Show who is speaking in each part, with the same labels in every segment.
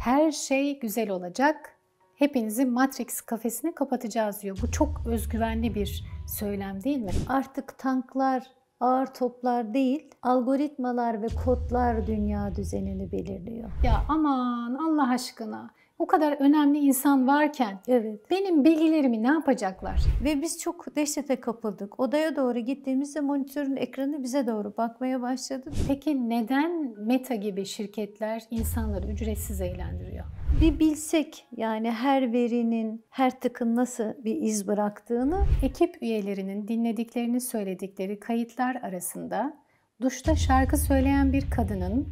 Speaker 1: Her şey güzel olacak. Hepinizi Matrix kafesine kapatacağız diyor. Bu çok özgüvenli bir söylem değil mi?
Speaker 2: Artık tanklar, ağır toplar değil, algoritmalar ve kodlar dünya düzenini belirliyor.
Speaker 1: Ya aman Allah aşkına. O kadar önemli insan varken
Speaker 2: Evet.
Speaker 1: benim bilgilerimi ne yapacaklar?
Speaker 2: Ve biz çok dehşete kapıldık. Odaya doğru gittiğimizde monitörün ekranı bize doğru bakmaya başladı.
Speaker 1: Peki neden Meta gibi şirketler insanları ücretsiz eğlendiriyor?
Speaker 2: Bir bilsek yani her verinin, her tıkın nasıl bir iz bıraktığını.
Speaker 1: Ekip üyelerinin dinlediklerini söyledikleri kayıtlar arasında duşta şarkı söyleyen bir kadının,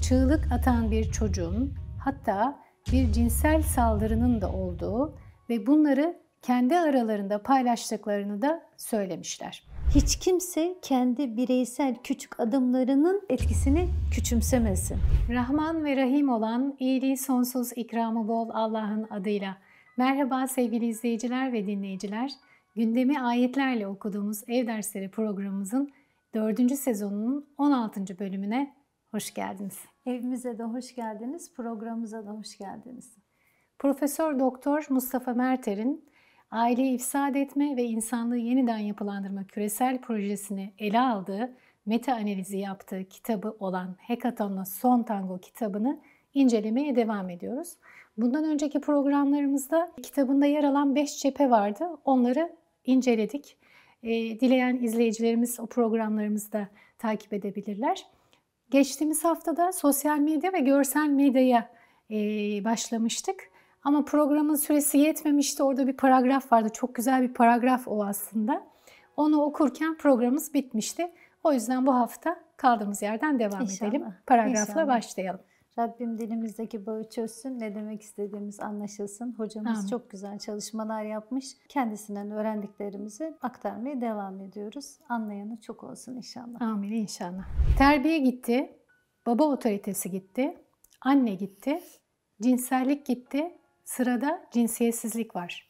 Speaker 1: çığlık atan bir çocuğun, hatta bir cinsel saldırının da olduğu ve bunları kendi aralarında paylaştıklarını da söylemişler.
Speaker 2: Hiç kimse kendi bireysel küçük adımlarının etkisini küçümsemesin.
Speaker 1: Rahman ve Rahim olan, iyiliği sonsuz, ikramı bol Allah'ın adıyla. Merhaba sevgili izleyiciler ve dinleyiciler. Gündemi ayetlerle okuduğumuz Ev Dersleri programımızın 4. sezonunun 16. bölümüne hoş geldiniz.
Speaker 2: Evimize de hoş geldiniz, programımıza da hoş geldiniz.
Speaker 1: Profesör Doktor Mustafa Merter'in aileyi ifsad etme ve insanlığı yeniden yapılandırma küresel projesini ele aldığı, meta analizi yaptığı kitabı olan Hekaton'la Son Tango kitabını incelemeye devam ediyoruz. Bundan önceki programlarımızda kitabında yer alan 5 cephe vardı. Onları inceledik. Dileyen izleyicilerimiz o programlarımızı da takip edebilirler. Geçtiğimiz haftada sosyal medya ve görsel medyaya başlamıştık. Ama programın süresi yetmemişti. Orada bir paragraf vardı. Çok güzel bir paragraf o aslında. Onu okurken programımız bitmişti. O yüzden bu hafta kaldığımız yerden devam edelim. Paragrafla başlayalım.
Speaker 2: Rabbim dilimizdeki bağı çözsün, ne demek istediğimiz anlaşılsın. Hocamız
Speaker 1: Amin.
Speaker 2: çok güzel çalışmalar yapmış. Kendisinden öğrendiklerimizi aktarmaya devam ediyoruz. Anlayanı çok olsun inşallah.
Speaker 1: Amin inşallah. Terbiye gitti, baba otoritesi gitti, anne gitti, cinsellik gitti, sırada cinsiyetsizlik var.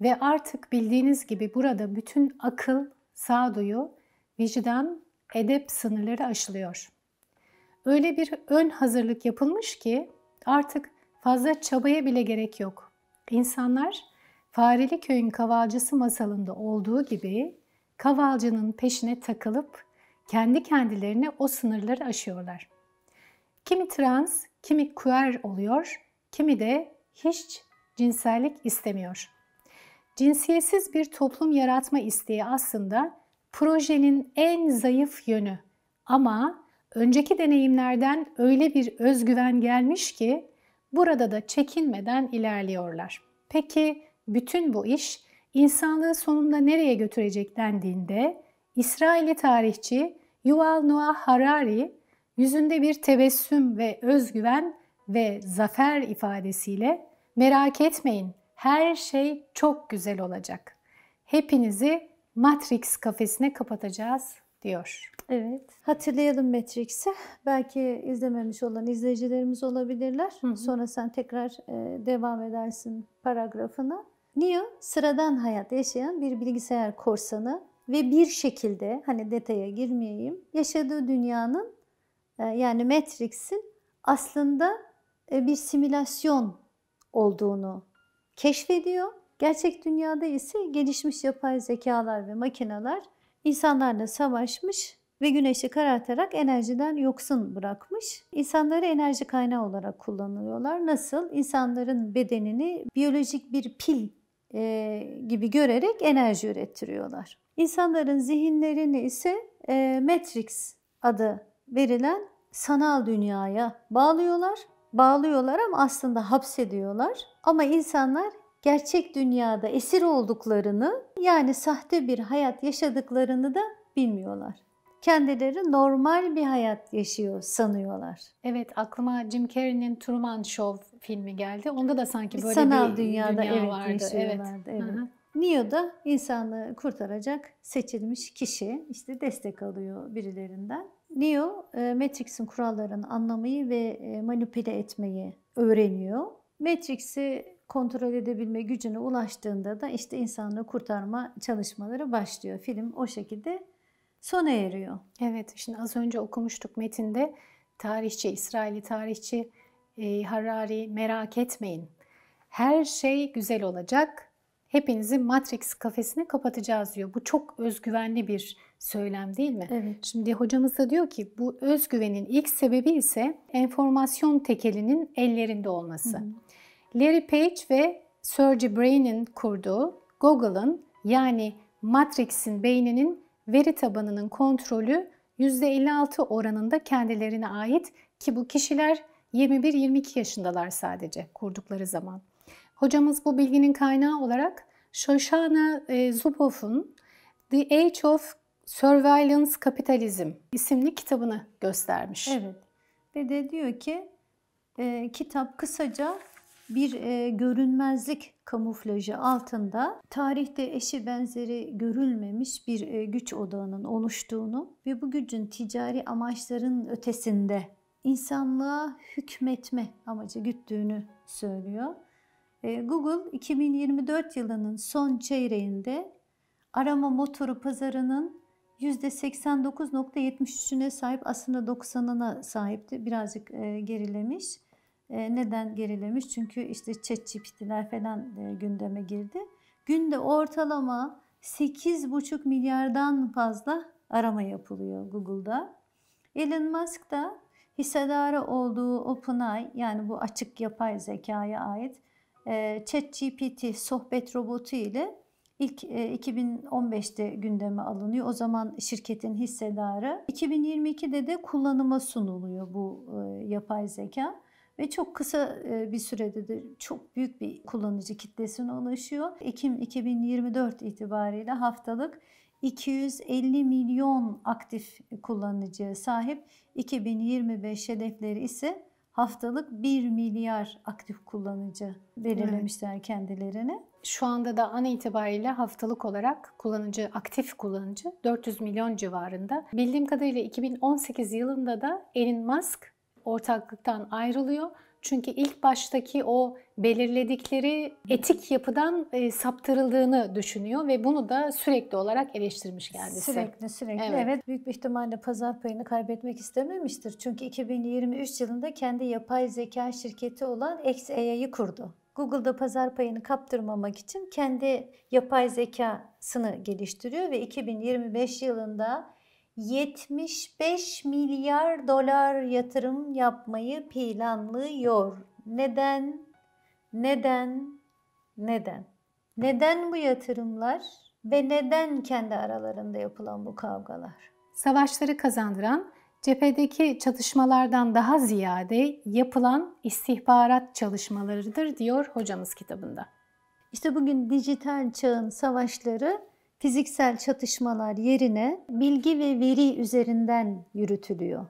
Speaker 1: Ve artık bildiğiniz gibi burada bütün akıl, sağduyu, vicdan, edep sınırları aşılıyor. Öyle bir ön hazırlık yapılmış ki artık fazla çabaya bile gerek yok. İnsanlar Fareli Köyün Kavalcısı masalında olduğu gibi kavalcının peşine takılıp kendi kendilerine o sınırları aşıyorlar. Kimi trans, kimi queer oluyor, kimi de hiç cinsellik istemiyor. Cinsiyetsiz bir toplum yaratma isteği aslında projenin en zayıf yönü ama önceki deneyimlerden öyle bir özgüven gelmiş ki burada da çekinmeden ilerliyorlar. Peki bütün bu iş insanlığı sonunda nereye götürecek dendiğinde İsrailli tarihçi Yuval Noah Harari yüzünde bir tebessüm ve özgüven ve zafer ifadesiyle "Merak etmeyin, her şey çok güzel olacak. Hepinizi Matrix kafesine kapatacağız." diyor.
Speaker 2: Evet. Hatırlayalım Matrix'i. Belki izlememiş olan izleyicilerimiz olabilirler. Sonra sen tekrar devam edersin paragrafına. Neo sıradan hayat yaşayan bir bilgisayar korsanı ve bir şekilde, hani detaya girmeyeyim, yaşadığı dünyanın yani Matrix'in aslında bir simülasyon olduğunu keşfediyor. Gerçek dünyada ise gelişmiş yapay zekalar ve makineler insanlarla savaşmış ve güneşi karartarak enerjiden yoksun bırakmış. İnsanları enerji kaynağı olarak kullanıyorlar. Nasıl? İnsanların bedenini biyolojik bir pil gibi görerek enerji ürettiriyorlar. İnsanların zihinlerini ise Matrix adı verilen sanal dünyaya bağlıyorlar ama aslında hapsediyorlar. Ama insanlar gerçek dünyada esir olduklarını, yani sahte bir hayat yaşadıklarını da bilmiyorlar. Kendileri normal bir hayat yaşıyor sanıyorlar.
Speaker 1: Evet, aklıma Jim Carrey'nin Truman Show filmi geldi. Onda da sanki böyle
Speaker 2: sanal
Speaker 1: bir
Speaker 2: dünyada
Speaker 1: dünya vardı.
Speaker 2: yaşıyorlardı. Evet.
Speaker 1: Hı-hı.
Speaker 2: Neo da insanlığı kurtaracak seçilmiş kişi, işte destek alıyor birilerinden. Neo, Matrix'in kurallarını anlamayı ve manipüle etmeyi öğreniyor. Matrix'i kontrol edebilme gücüne ulaştığında da işte insanlığı kurtarma çalışmaları başlıyor. Film o şekilde sona eriyor.
Speaker 1: Evet, şimdi az önce okumuştuk metinde tarihçi, İsrailli tarihçi Harari, merak etmeyin. Her şey güzel olacak. Hepinizi Matrix kafesine kapatacağız diyor. Bu çok özgüvenli bir söylem değil mi?
Speaker 2: Evet.
Speaker 1: Şimdi hocamız da diyor ki bu özgüvenin ilk sebebi ise enformasyon tekelinin ellerinde olması. Larry Page ve Sergey Brin'in kurduğu Google'ın yani Matrix'in beyninin veri tabanının kontrolü %56 oranında kendilerine ait ki bu kişiler 21-22 yaşındalar sadece kurdukları zaman. Hocamız bu bilginin kaynağı olarak Shoshana Zuboff'un The Age of Surveillance Capitalism isimli kitabını göstermiş.
Speaker 2: Evet. Ve de diyor ki kitap kısaca bir görünmezlik kamuflajı altında tarihte eşi benzeri görülmemiş bir güç odağının oluştuğunu ve bu gücün ticari amaçların ötesinde insanlığa hükmetme amacı güttüğünü söylüyor. Google 2024 yılının son çeyreğinde arama motoru pazarının %89.73'üne sahip, aslında 90'ına sahipti. Birazcık gerilemiş. Neden gerilemiş? Çünkü işte ChatGPT'ler falan gündeme girdi. Günde ortalama 8,5 milyardan fazla arama yapılıyor Google'da. Elon Musk da hissedarı olduğu OpenAI, yani bu açık yapay zekaya ait ChatGPT sohbet robotu ile ilk 2015'te gündeme alınıyor. O zaman şirketin hissedarı. 2022'de de kullanıma sunuluyor bu yapay zeka. Ve çok kısa bir sürede de çok büyük bir kullanıcı kitlesine ulaşıyor. Ekim 2024 itibariyle haftalık 250 milyon aktif kullanıcıya sahip. 2025 hedefleri ise haftalık 1 milyar aktif kullanıcı belirlemişler kendilerine.
Speaker 1: Şu anda da an itibariyle haftalık olarak aktif kullanıcı 400 milyon civarında. Bildiğim kadarıyla 2018 yılında da Elon Musk ortaklıktan ayrılıyor. Çünkü ilk baştaki o belirledikleri etik yapıdan saptırıldığını düşünüyor ve bunu da sürekli olarak eleştirmiş kendisi.
Speaker 2: Sürekli. Evet. Büyük bir ihtimalle pazar payını kaybetmek istememiştir. Çünkü 2023 yılında kendi yapay zeka şirketi olan xAI'yı kurdu. Google'da pazar payını kaptırmamak için kendi yapay zekasını geliştiriyor ve 2025 yılında 75 milyar dolar yatırım yapmayı planlıyor. Neden? Neden bu yatırımlar ve neden kendi aralarında yapılan bu kavgalar?
Speaker 1: Savaşları kazandıran, cephedeki çatışmalardan daha ziyade yapılan istihbarat çalışmalarıdır diyor hocamız kitabında.
Speaker 2: İşte bugün dijital çağın savaşları fiziksel çatışmalar yerine bilgi ve veri üzerinden yürütülüyor.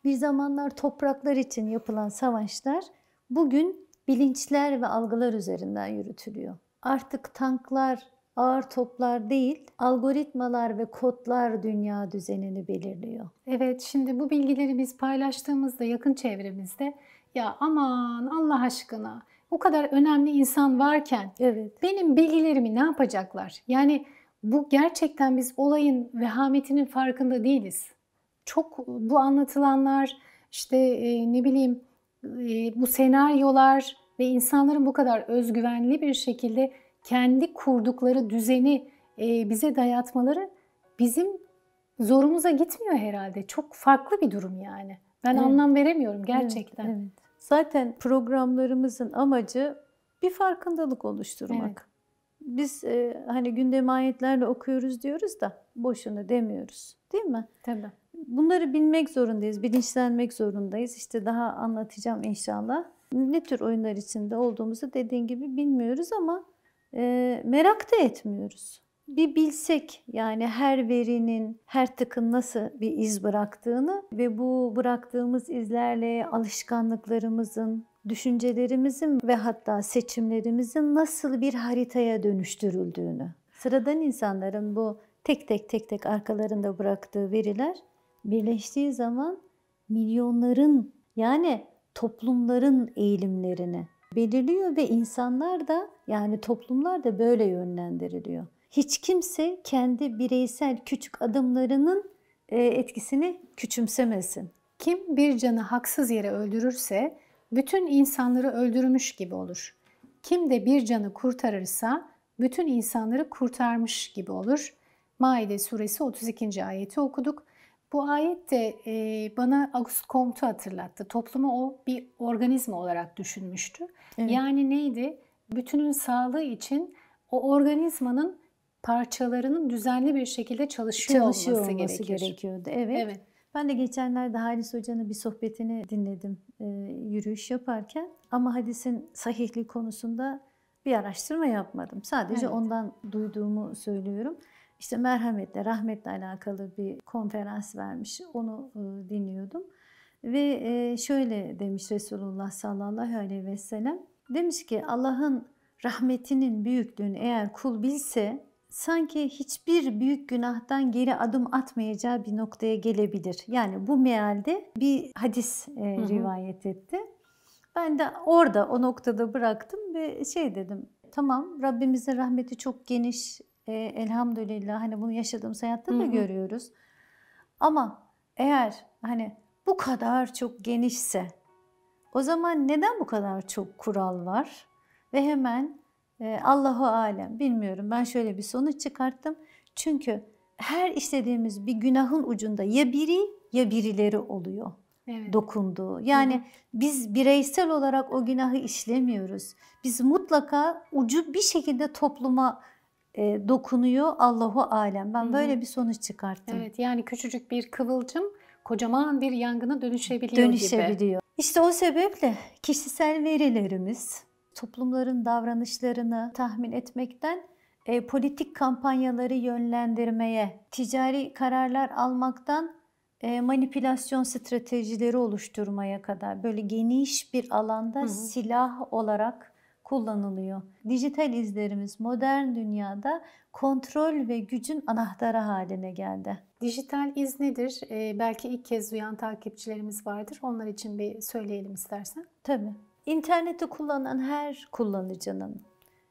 Speaker 2: Bir zamanlar topraklar için yapılan savaşlar bugün bilinçler ve algılar üzerinden yürütülüyor. Artık tanklar, ağır toplar değil, algoritmalar ve kodlar dünya düzenini belirliyor.
Speaker 1: Evet, şimdi bu bilgileri biz paylaştığımızda yakın çevremizde ya aman Allah aşkına o kadar önemli insan varken benim bilgilerimi ne yapacaklar? Yani bu gerçekten biz olayın vehametinin farkında değiliz. Çok bu anlatılanlar işte bu senaryolar ve insanların bu kadar özgüvenli bir şekilde kendi kurdukları düzeni bize dayatmaları bizim zorumuza gitmiyor herhalde. Çok farklı bir durum yani. Ben anlam veremiyorum gerçekten.
Speaker 2: Evet. Zaten programlarımızın amacı bir farkındalık oluşturmak.
Speaker 1: Evet.
Speaker 2: Biz hani gündem ayetlerle okuyoruz diyoruz da boşuna demiyoruz. Değil mi?
Speaker 1: Tabii.
Speaker 2: Bunları bilmek zorundayız, bilinçlenmek zorundayız. İşte daha anlatacağım inşallah. Ne tür oyunlar içinde olduğumuzu dediğin gibi bilmiyoruz ama merak da etmiyoruz. Bir bilsek yani her verinin, her tıkın nasıl bir iz bıraktığını ve bu bıraktığımız izlerle alışkanlıklarımızın, düşüncelerimizin ve hatta seçimlerimizin nasıl bir haritaya dönüştürüldüğünü. Sıradan insanların bu tek tek arkalarında bıraktığı veriler birleştiği zaman milyonların yani toplumların eğilimlerini belirliyor ve insanlar da yani toplumlar da böyle yönlendiriliyor. Hiç kimse kendi bireysel küçük adımlarının etkisini küçümsemesin.
Speaker 1: Kim bir canı haksız yere öldürürse bütün insanları öldürmüş gibi olur. Kim de bir canı kurtarırsa bütün insanları kurtarmış gibi olur. Maide suresi 32. ayeti okuduk. Bu ayet de bana Auguste Comte'u hatırlattı. Toplumu o bir organizma olarak düşünmüştü.
Speaker 2: Evet.
Speaker 1: Yani neydi? Bütünün sağlığı için o organizmanın parçalarının düzenli bir şekilde çalışıyor olması
Speaker 2: gerekiyordu. Evet.
Speaker 1: Evet.
Speaker 2: Ben de geçenlerde Halis Hoca'nın bir sohbetini dinledim yürüyüş yaparken. Ama hadisin sahihliği konusunda bir araştırma yapmadım. Sadece
Speaker 1: Evet.
Speaker 2: ondan duyduğumu söylüyorum. İşte merhametle, rahmetle alakalı bir konferans vermiş. Onu dinliyordum. Ve şöyle demiş Resulullah sallallahu aleyhi ve sellem. Demiş ki Allah'ın rahmetinin büyüklüğünü eğer kul bilse sanki hiçbir büyük günahtan geri adım atmayacağı bir noktaya gelebilir. Yani bu mealde bir hadis rivayet etti. Ben de orada o noktada bıraktım ve dedim. Tamam, Rabbimizin rahmeti çok geniş. Elhamdülillah hani bunu yaşadığımız hayatta da görüyoruz. Ama eğer hani bu kadar çok genişse o zaman neden bu kadar çok kural var? Ve hemen Allahu alem bilmiyorum, ben şöyle bir sonuç çıkarttım. Çünkü her işlediğimiz bir günahın ucunda ya biri ya birileri oluyor.
Speaker 1: Evet.
Speaker 2: Dokunduğu. Yani biz bireysel olarak o günahı işlemiyoruz. Biz mutlaka ucu bir şekilde topluma dokunuyor Allahu alem. Ben böyle bir sonuç çıkarttım.
Speaker 1: Evet, yani küçücük bir kıvılcım kocaman bir yangına dönüşebiliyor gibi.
Speaker 2: İşte o sebeple kişisel verilerimiz toplumların davranışlarını tahmin etmekten politik kampanyaları yönlendirmeye, ticari kararlar almaktan manipülasyon stratejileri oluşturmaya kadar böyle geniş bir alanda silah olarak kullanılıyor. Dijital izlerimiz modern dünyada kontrol ve gücün anahtarı haline geldi.
Speaker 1: Dijital iz nedir? Belki ilk kez duyan takipçilerimiz vardır. Onlar için bir söyleyelim istersen.
Speaker 2: Tabii. İnterneti kullanan her kullanıcının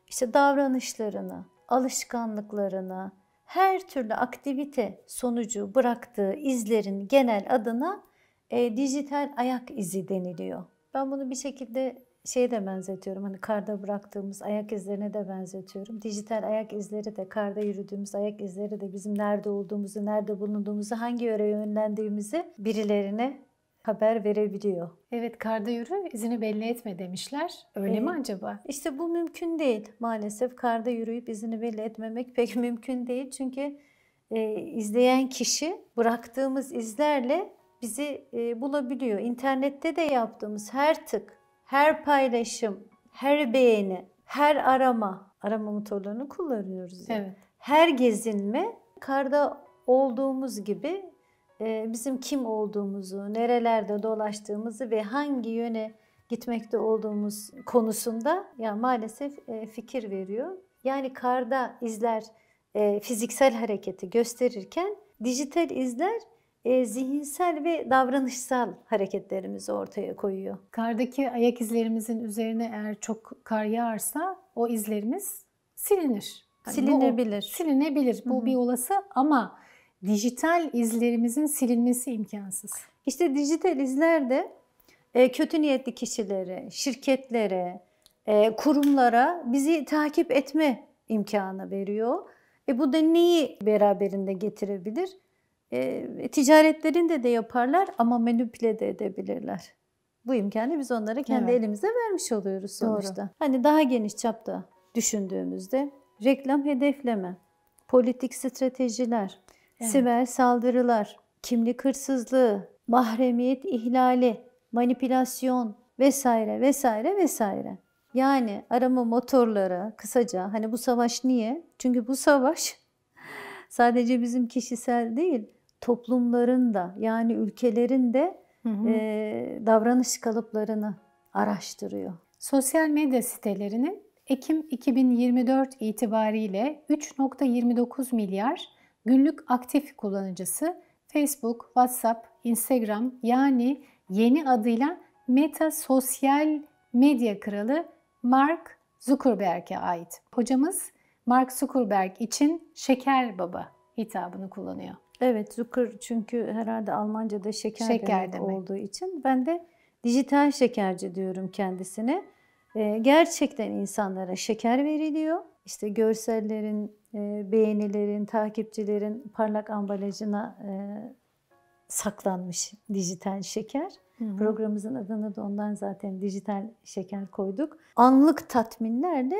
Speaker 2: işte davranışlarını, alışkanlıklarını, her türlü aktivite sonucu bıraktığı izlerin genel adına dijital ayak izi deniliyor. Ben bunu bir şekilde de benzetiyorum. Hani karda bıraktığımız ayak izlerine de benzetiyorum. Dijital ayak izleri de, karda yürüdüğümüz ayak izleri de bizim nerede olduğumuzu, nerede bulunduğumuzu, hangi yöre yönlendiğimizi birilerine haber verebiliyor.
Speaker 1: Evet, karda yürü, izini belli etme demişler. Öyle mi acaba?
Speaker 2: İşte bu mümkün değil maalesef. Karda yürüyüp izini belli etmemek pek mümkün değil. Çünkü izleyen kişi bıraktığımız izlerle bizi bulabiliyor. İnternette de yaptığımız her tık, her paylaşım, her beğeni, her arama motorlarını kullanıyoruz.
Speaker 1: Evet.
Speaker 2: Her gezinme karda olduğumuz gibi bizim kim olduğumuzu, nerelerde dolaştığımızı ve hangi yöne gitmekte olduğumuz konusunda maalesef fikir veriyor. Yani karda izler fiziksel hareketi gösterirken dijital izler zihinsel ve davranışsal hareketlerimizi ortaya koyuyor.
Speaker 1: Kardaki ayak izlerimizin üzerine eğer çok kar yağarsa o izlerimiz silinir.
Speaker 2: Yani silinebilir.
Speaker 1: Silinebilir. Bu bir olası ama dijital izlerimizin silinmesi imkansız.
Speaker 2: İşte dijital izler de kötü niyetli kişilere, şirketlere, kurumlara bizi takip etme imkanı veriyor. Bu da neyi beraberinde getirebilir? Ticaretlerinde de yaparlar ama manipüle de edebilirler. Bu imkanı biz onlara kendi elimize vermiş oluyoruz sonuçta. Doğru. Hani daha geniş çapta düşündüğümüzde reklam hedefleme, politik stratejiler, siber saldırılar, kimlik hırsızlığı, mahremiyet ihlali, manipülasyon vesaire vesaire vesaire. Yani arama motorları kısaca hani bu savaş niye? Çünkü bu savaş sadece bizim kişisel değil, toplumların da yani ülkelerin de davranış kalıplarını araştırıyor.
Speaker 1: Sosyal medya sitelerinin Ekim 2024 itibariyle 3.29 milyar günlük aktif kullanıcısı Facebook, WhatsApp, Instagram yani yeni adıyla Meta sosyal medya kralı Mark Zuckerberg'e ait. Hocamız Mark Zuckerberg için şeker baba hitabını kullanıyor.
Speaker 2: Evet, Zucker çünkü herhalde Almanca'da şeker demek olduğu için ben de Dijital şekerci diyorum kendisine. Gerçekten insanlara şeker veriliyor. İşte görsellerin, beğenilerin, takipçilerin parlak ambalajına saklanmış dijital şeker. Programımızın adını da ondan zaten dijital şeker koyduk. Anlık tatminlerle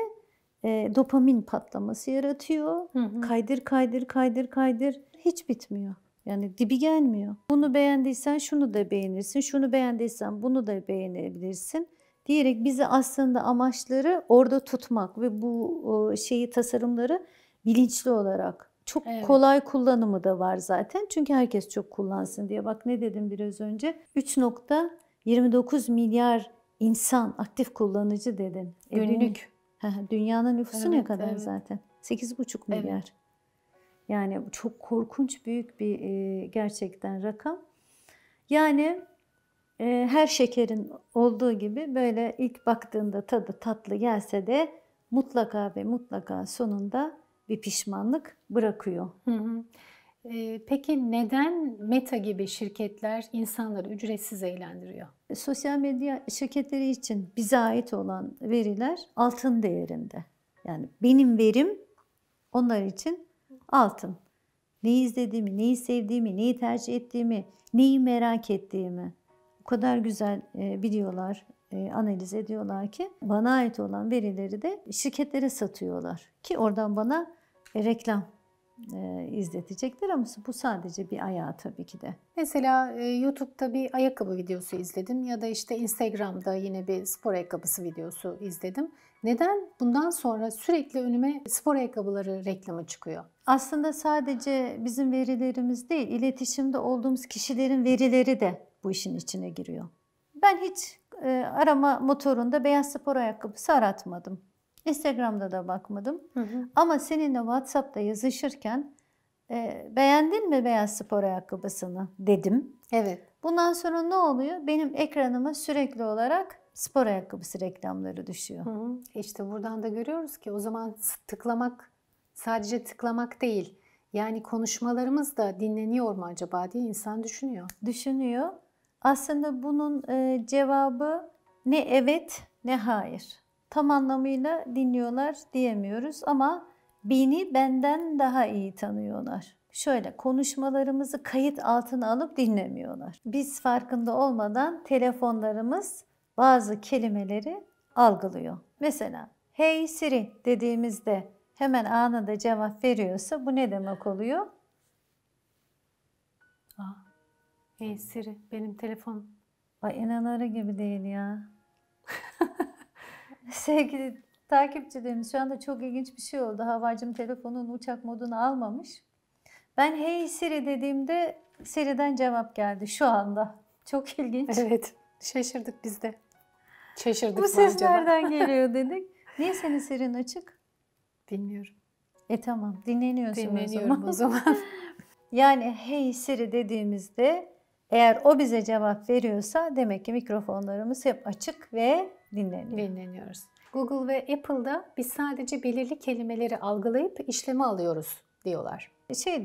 Speaker 2: dopamin patlaması yaratıyor. Kaydır kaydır kaydır kaydır. Hiç bitmiyor. Yani dibi gelmiyor. Bunu beğendiysen şunu da beğenirsin. Şunu beğendiysen bunu da beğenebilirsin. Diyerek bizi aslında amaçları orada tutmak ve bu tasarımları bilinçli olarak çok kolay kullanımı da var zaten. Çünkü herkes çok kullansın diye. Bak ne dedim biraz önce? 3.29 milyar insan aktif kullanıcı dedin.
Speaker 1: Günlük.
Speaker 2: Dünyanın nüfusu ne kadar zaten? 8,5 milyar. Evet. Yani çok korkunç büyük bir gerçekten rakam. Yani her şekerin olduğu gibi böyle ilk baktığında tadı tatlı gelse de mutlaka ve mutlaka sonunda bir pişmanlık bırakıyor.
Speaker 1: Peki neden Meta gibi şirketler insanları ücretsiz eğlendiriyor?
Speaker 2: Sosyal medya şirketleri için bize ait olan veriler altın değerinde. Yani benim verim onlar için altın. Neyi izlediğimi, neyi sevdiğimi, neyi tercih ettiğimi, neyi merak ettiğimi o kadar güzel biliyorlar, analiz ediyorlar ki bana ait olan verileri de şirketlere satıyorlar. Ki oradan bana reklam izletecekler ama bu sadece bir ayağı tabii ki de.
Speaker 1: Mesela YouTube'da bir ayakkabı videosu izledim ya da işte Instagram'da yine bir spor ayakkabısı videosu izledim. Neden bundan sonra sürekli önüme spor ayakkabıları reklamı çıkıyor?
Speaker 2: Aslında sadece bizim verilerimiz değil, iletişimde olduğumuz kişilerin verileri de bu işin içine giriyor. Ben hiç arama motorunda beyaz spor ayakkabısı aratmadım. Instagram'da da bakmadım. Ama seninle WhatsApp'ta yazışırken beğendin mi beyaz spor ayakkabısını dedim.
Speaker 1: Evet.
Speaker 2: Bundan sonra ne oluyor? Benim ekranıma sürekli olarak spor ayakkabısı reklamları düşüyor.
Speaker 1: İşte buradan da görüyoruz ki o zaman tıklamak sadece tıklamak değil. Yani konuşmalarımız da dinleniyor mu acaba diye insan düşünüyor.
Speaker 2: Düşünüyor. Aslında bunun cevabı ne evet ne hayır. Tam anlamıyla dinliyorlar diyemiyoruz ama beni benden daha iyi tanıyorlar. Şöyle konuşmalarımızı kayıt altına alıp dinlemiyorlar. Biz farkında olmadan telefonlarımız bazı kelimeleri algılıyor. Mesela hey Siri dediğimizde hemen anında cevap veriyorsa bu ne demek oluyor?
Speaker 1: Hey Siri benim telefonum.
Speaker 2: Ay inanılır gibi değil ya. Sevgili takipçilerimiz şu anda çok ilginç bir şey oldu. Havacım telefonun uçak modunu almamış. Ben hey Siri dediğimde Siri'den cevap geldi şu anda. Çok ilginç.
Speaker 1: Evet. Şaşırdık biz de. Şaşırdık
Speaker 2: bu ses nereden geliyor dedik. Niye senin Siri'nin açık?
Speaker 1: Bilmiyorum.
Speaker 2: Tamam dinleniyorsun
Speaker 1: Dinleniyorum
Speaker 2: o zaman. Yani hey Siri dediğimizde eğer o bize cevap veriyorsa demek ki mikrofonlarımız hep açık ve
Speaker 1: dinleniyoruz. Google ve Apple'da biz sadece belirli kelimeleri algılayıp işleme alıyoruz diyorlar.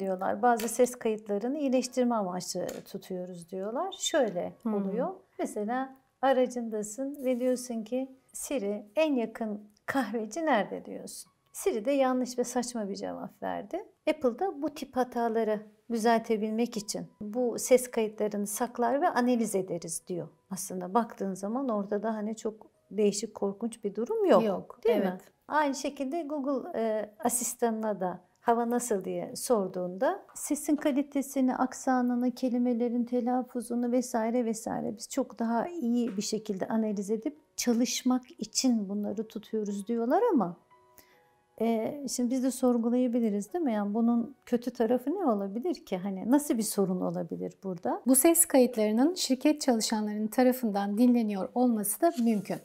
Speaker 2: Diyorlar bazı ses kayıtlarını iyileştirme amaçlı tutuyoruz diyorlar. Şöyle oluyor. Mesela aracındasın ve diyorsun ki Siri en yakın kahveci nerede diyorsun. Siri de yanlış ve saçma bir cevap verdi. Apple'da bu tip hataları düzeltebilmek için bu ses kayıtlarını saklar ve analiz ederiz diyor. Aslında baktığın zaman orada da hani çok değişik korkunç bir durum yok. Değil mi? Aynı şekilde Google asistanına da hava nasıl diye sorduğunda sesin kalitesini, aksanını, kelimelerin telaffuzunu vesaire vesaire biz çok daha iyi bir şekilde analiz edip çalışmak için bunları tutuyoruz diyorlar ama şimdi biz de sorgulayabiliriz değil mi? Yani bunun kötü tarafı ne olabilir ki? Hani nasıl bir sorun olabilir burada?
Speaker 1: Bu ses kayıtlarının şirket çalışanlarının tarafından dinleniyor olması da mümkün.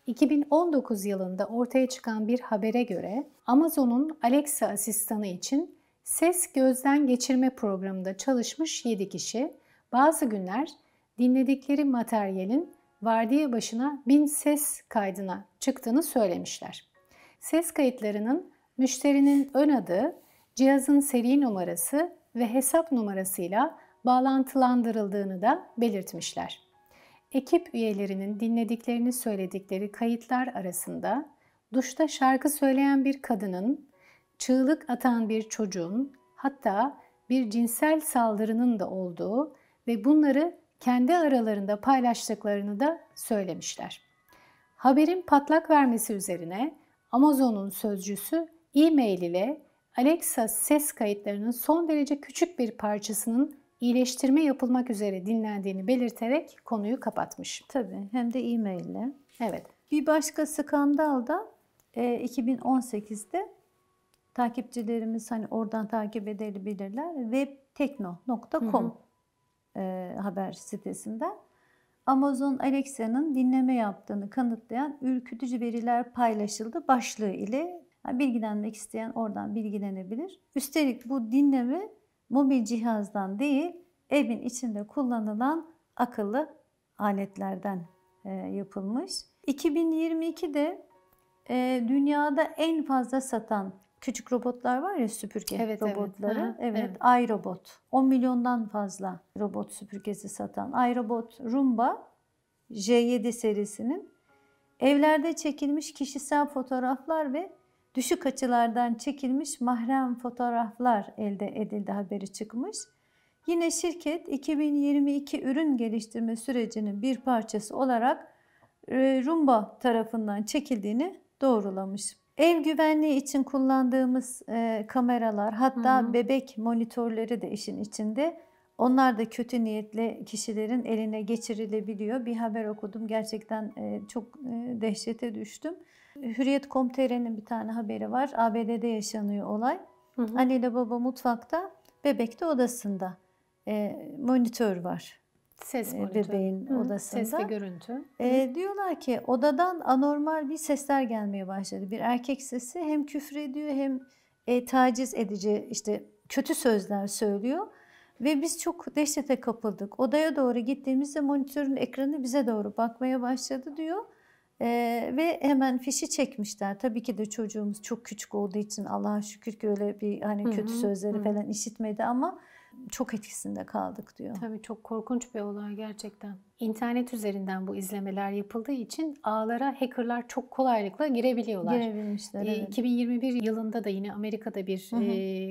Speaker 1: 2019 yılında ortaya çıkan bir habere göre Amazon'un Alexa asistanı için ses gözden geçirme programında çalışmış 7 kişi bazı günler dinledikleri materyalin vardiya başına 1000 ses kaydına çıktığını söylemişler. Ses kayıtlarının müşterinin ön adı, cihazın seri numarası ve hesap numarasıyla bağlantılandırıldığını da belirtmişler. Ekip üyelerinin dinlediklerini söyledikleri kayıtlar arasında duşta şarkı söyleyen bir kadının, çığlık atan bir çocuğun, hatta bir cinsel saldırının da olduğu ve bunları kendi aralarında paylaştıklarını da söylemişler. Haberin patlak vermesi üzerine Amazon'un sözcüsü e-mail ile Alexa ses kayıtlarının son derece küçük bir parçasının iyileştirme yapılmak üzere dinlendiğini belirterek konuyu kapatmış.
Speaker 2: Tabii, hem de e-maille.
Speaker 1: Evet.
Speaker 2: Bir başka skandal da 2018'de takipçilerimiz hani oradan takip edebilirler. Webtekno.com haber sitesinden Amazon Alexa'nın dinleme yaptığını kanıtlayan ürkütücü veriler paylaşıldı başlığı ile. Yani bilgilenmek isteyen oradan bilgilenebilir. Üstelik bu dinleme mobil cihazdan değil, evin içinde kullanılan akıllı aletlerden yapılmış. 2022'de dünyada en fazla satan küçük robotlar var ya, süpürge robotları. Evet, iRobot. 10 milyondan fazla robot süpürgesi satan iRobot Roomba J7 serisinin evlerde çekilmiş kişisel fotoğraflar ve düşük açılardan çekilmiş mahrem fotoğraflar elde edildi haberi çıkmış. Yine şirket 2022 ürün geliştirme sürecinin bir parçası olarak Roomba tarafından çekildiğini doğrulamış. Ev güvenliği için kullandığımız kameralar, hatta bebek monitörleri de işin içinde. Onlar da kötü niyetli kişilerin eline geçirilebiliyor. Bir haber okudum, gerçekten çok dehşete düştüm. Hürriyet.com.tr'nin bir tane haberi var. ABD'de yaşanıyor olay. Anne ile baba mutfakta, bebek de odasında. Monitör var.
Speaker 1: Ses monitörü.
Speaker 2: Bebeğin odasında.
Speaker 1: Ses ve görüntü.
Speaker 2: Diyorlar ki odadan anormal bir sesler gelmeye başladı. Bir erkek sesi hem küfür ediyor hem taciz edici, işte kötü sözler söylüyor. Ve biz çok dehşete kapıldık. Odaya doğru gittiğimizde monitörün ekranı bize doğru bakmaya başladı diyor. Ve hemen fişi çekmişler. Tabii ki de çocuğumuz çok küçük olduğu için Allah'a şükür ki öyle bir kötü sözleri falan işitmedi ama çok etkisinde kaldık diyor.
Speaker 1: Tabii çok korkunç bir olay gerçekten. İnternet üzerinden bu izlemeler yapıldığı için ağlara hackerlar çok kolaylıkla girebiliyorlar.
Speaker 2: Girebilmişler, evet.
Speaker 1: 2021 yılında da yine Amerika'da bir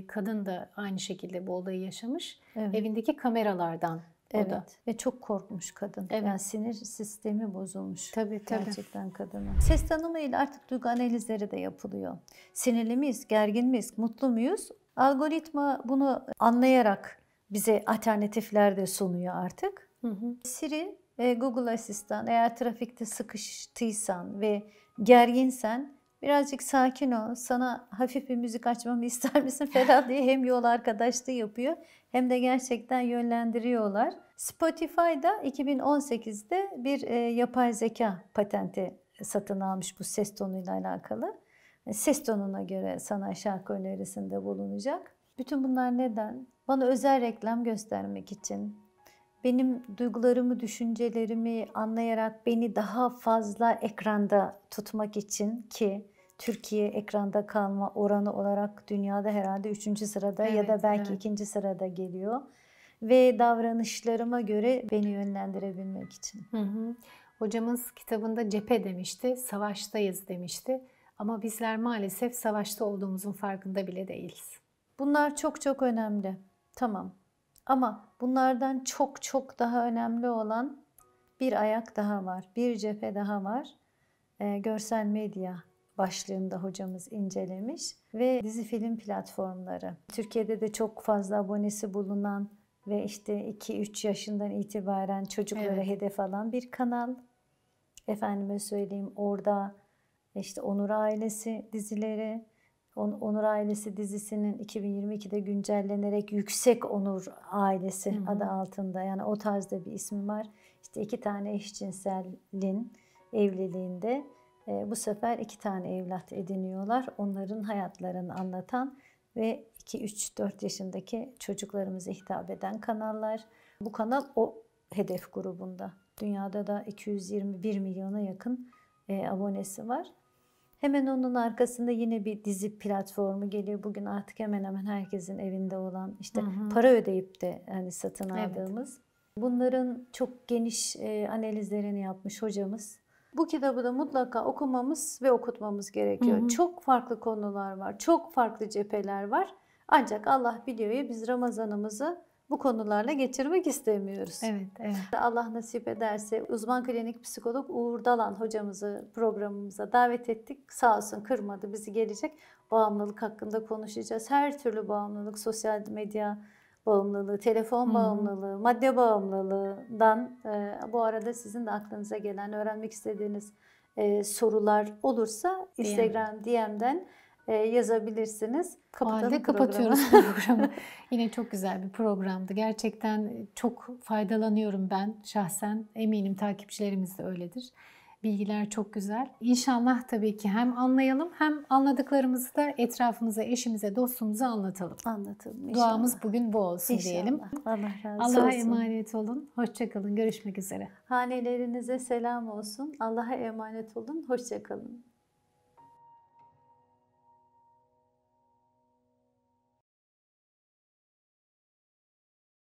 Speaker 1: kadın da aynı şekilde bu olayı yaşamış.
Speaker 2: Evet.
Speaker 1: Evindeki kameralardan.
Speaker 2: Evet.
Speaker 1: Da.
Speaker 2: Ve çok korkmuş kadın.
Speaker 1: Evet.
Speaker 2: Yani sinir sistemi bozulmuş.
Speaker 1: Tabii.
Speaker 2: Gerçekten kadının. Ses tanımı ile artık duygu analizleri de yapılıyor. Sinirli miyiz, gergin miyiz, mutlu muyuz? Algoritma bunu anlayarak bize alternatifler de sunuyor artık. Siri, Google Asistan, eğer trafikte sıkıştıysan ve gerginsen birazcık sakin ol, sana hafif bir müzik açmamı ister misin falan diye hem yol arkadaşlığı yapıyor hem de gerçekten yönlendiriyorlar. Spotify'da 2018'de bir yapay zeka patenti satın almış bu ses tonuyla alakalı. Ses tonuna göre sana şarkı önerisinde bulunacak. Bütün bunlar neden? Bana özel reklam göstermek için, benim duygularımı, düşüncelerimi anlayarak beni daha fazla ekranda tutmak için, ki Türkiye ekranda kalma oranı olarak dünyada herhalde 3. sırada ya da belki 2. sırada geliyor. Ve davranışlarıma göre beni yönlendirebilmek için.
Speaker 1: Hocamız kitabında cephe demişti, savaştayız demişti. Ama bizler maalesef savaşta olduğumuzun farkında bile değiliz.
Speaker 2: Bunlar çok çok önemli. Tamam. Ama bunlardan çok çok daha önemli olan bir ayak daha var. Bir cephe daha var. Görsel medya başlığında hocamız incelemiş. Ve dizi film platformları. Türkiye'de de çok fazla abonesi bulunan ve işte 2-3 yaşından itibaren çocuklara hedef alan bir kanal. Efendime söyleyeyim, orada işte Onur Ailesi dizileri, Onur Ailesi dizisinin 2022'de güncellenerek Yüksek Onur Ailesi adı altında, yani o tarzda bir ismi var. İşte 2 tane eşcinselin evliliğinde bu sefer 2 tane evlat ediniyorlar. Onların hayatlarını anlatan ve 2-3-4 yaşındaki çocuklarımıza hitap eden kanallar. Bu kanal o hedef grubunda. Dünyada da 221 milyona yakın abonesi var. Hemen onun arkasında yine bir dizi platformu geliyor. Bugün artık hemen hemen herkesin evinde olan, işte para ödeyip de hani satın aldığımız Bunların çok geniş analizlerini yapmış hocamız. Bu kitabı da mutlaka okumamız ve okutmamız gerekiyor.
Speaker 1: Hı hı.
Speaker 2: Çok farklı konular var, çok farklı cepheler var. Ancak Allah biliyor ya biz Ramazanımızı bu konularla geçirmek istemiyoruz.
Speaker 1: Evet, evet.
Speaker 2: Allah nasip ederse uzman klinik psikolog Uğur Dalan hocamızı programımıza davet ettik. Sağ olsun kırmadı bizi, gelecek. Bağımlılık hakkında konuşacağız. Her türlü bağımlılık, sosyal medya bağımlılığı, telefon bağımlılığı, madde bağımlılığından bu arada sizin de aklınıza gelen, öğrenmek istediğiniz sorular olursa Instagram DM'den yazabilirsiniz.
Speaker 1: O halde
Speaker 2: Kapatalım
Speaker 1: kapatıyoruz
Speaker 2: programı.
Speaker 1: programı. Yine çok güzel bir programdı. Gerçekten çok faydalanıyorum ben şahsen. Eminim takipçilerimiz de öyledir. Bilgiler çok güzel. İnşallah tabii ki hem anlayalım hem anladıklarımızı da etrafımıza, eşimize, dostumuza anlatalım.
Speaker 2: Anlatalım inşallah.
Speaker 1: Duamız bugün bu olsun
Speaker 2: İnşallah.
Speaker 1: diyelim.
Speaker 2: Allah razı
Speaker 1: Allah'a
Speaker 2: olsun.
Speaker 1: emanet olun. Hoşça kalın. Görüşmek üzere.
Speaker 2: Hanelerinize selam olsun. Allah'a emanet olun. Hoşça kalın.